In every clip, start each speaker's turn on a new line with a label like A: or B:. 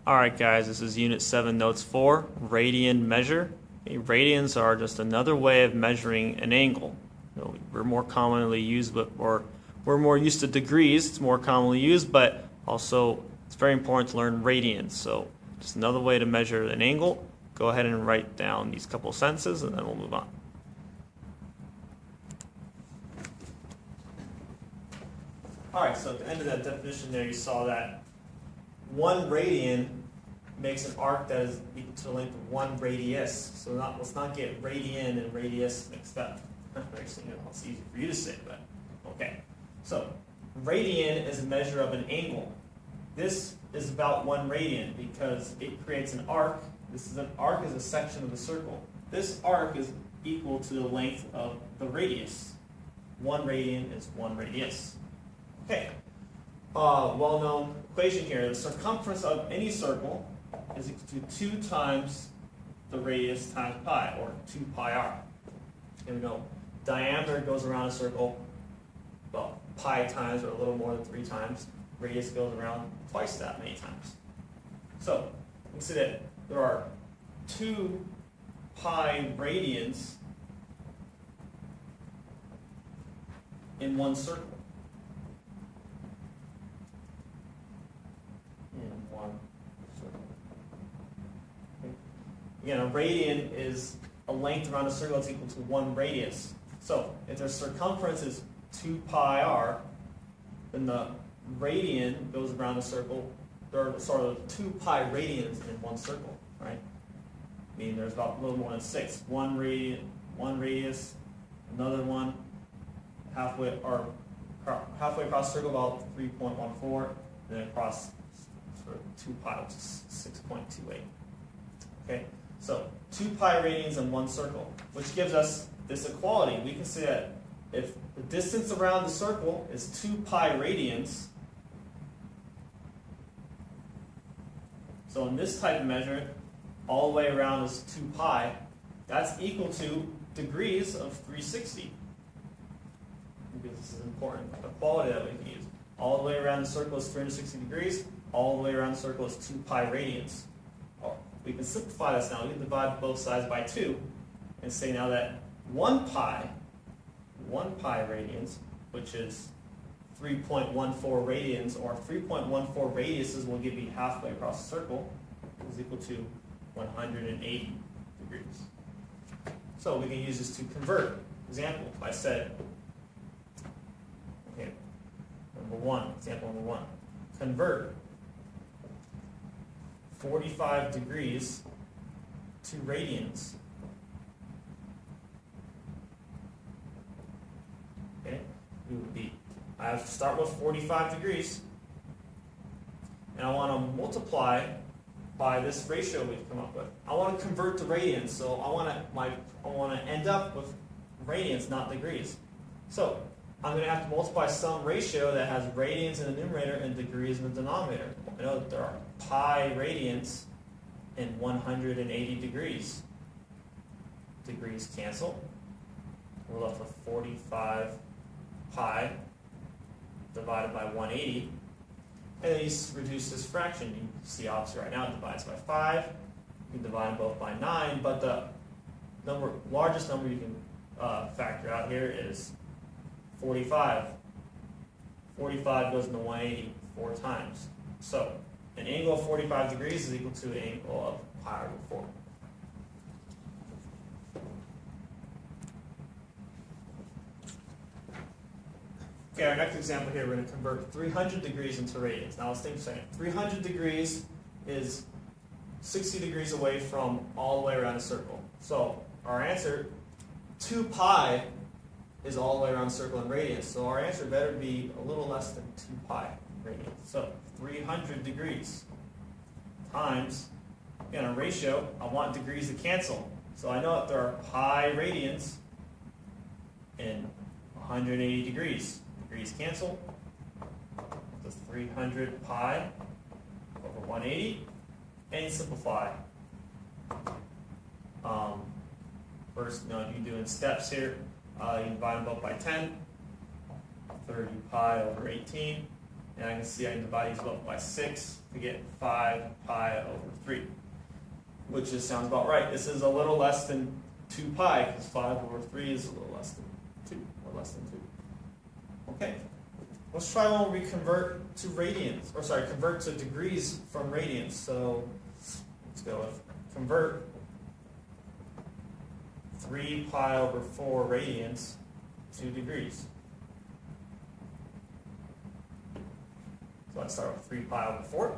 A: Alright guys, this is Unit 7 Notes 4, Radian measure. Radians are just another way of measuring an angle. We're more commonly used, or we're more used to degrees, it's more commonly used, but also it's very important to learn radians. So just another way to measure an angle. Go ahead and write down these couple sentences and then we'll move on. Alright, so at the end of that definition there you saw that 1 radian makes an arc that is equal to the length of 1 radius. So let's not get radian and radius mixed up. Actually, it's easy for you to say, but okay. So radian is a measure of an angle. This is about 1 radian because it creates an arc. An arc is a section of the circle. This arc is equal to the length of the radius. 1 radian is 1 radius. Okay. Well-known equation here. The circumference of any circle is equal to 2 times the radius times pi, or 2 pi r. Here we go. Diameter goes around a circle, well, pi times, or a little more than 3 times. Radius goes around twice that many times. So, we can see that there are 2 pi radians in one circle. Again, a radian is a length around a circle that's equal to 1 radius. So, if their circumference is 2 pi r, then the radian goes around the circle. There are sort of 2 pi radians in one circle, right? Meaning there's about a little more than 6. One radius, another one, halfway across the circle, about 3.14, and then across sort of 2 pi, which is 6.28. Okay. So 2 pi radians in one circle, which gives us this equality. We can say that if the distance around the circle is 2 pi radians, so in this type of measurement, all the way around is 2 pi, that's equal to degrees of 360. Because this is important, equality that we can use. All the way around the circle is 360 degrees, all the way around the circle is 2 pi radians. We can simplify this now. We can divide both sides by 2 and say now that 1 pi radians, which is 3.14 radians, or 3.14 radiuses will give you halfway across the circle, is equal to 180 degrees. So we can use this to convert. Example, if I said, okay, example number 1, convert 45 degrees to radians. Okay, I have to start with 45 degrees, and I want to multiply by this ratio we've come up with. I want to convert to radians, so I want to end up with radians, not degrees. So I'm going to have to multiply some ratio that has radians in the numerator and degrees in the denominator. I know that there are pi radians in 180 degrees. Degrees cancel. We're left with 45 pi divided by 180. And then you reduce this fraction. You see obviously right now it divides by 5. You can divide them both by 9, but the largest number you can factor out here is 45. 45 goes into 180 4 times. So an angle of 45 degrees is equal to an angle of pi over 4. Okay, our next example here, we're going to convert 300 degrees into radians. Now let's think for a second. 300 degrees is 60 degrees away from all the way around a circle. So our answer, 2 pi is all the way around the circle in radians. So our answer better be a little less than 2 pi radians. So 300 degrees times, again, a ratio, I want degrees to cancel. So I know that there are pi radians in 180 degrees. Degrees cancel. So 300 pi over 180. And simplify. First, if you do in steps here, you divide them both by 10. 30 pi over 18. And I can see I can divide these up by 6 to get 5 pi over 3, which just sounds about right. This is a little less than 2 pi, because 5 over 3 is a little less than 2, or less than 2. Okay, let's try one where we convert to radians, or sorry, convert to degrees from radians. So let's go with convert 3 pi over 4 radians to degrees. So I start with 3 pi over 4.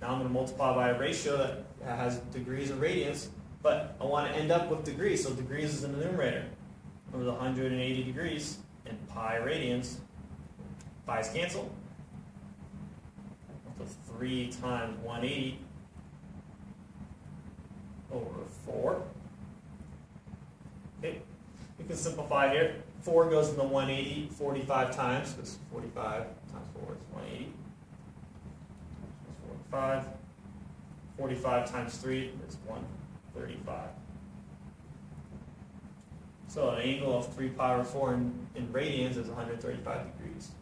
A: Now I'm going to multiply by a ratio that has degrees and radians, but I want to end up with degrees, so degrees is in the numerator. Remember the 180 degrees and pi radians. Pi's cancel. So 3 times 180 over 4. Okay, we can simplify here. 4 goes into 180 45 times, because 45 times 4 is 180. 45. 45 times 3 is 135. So an angle of 3 pi over 4 in radians is 135 degrees.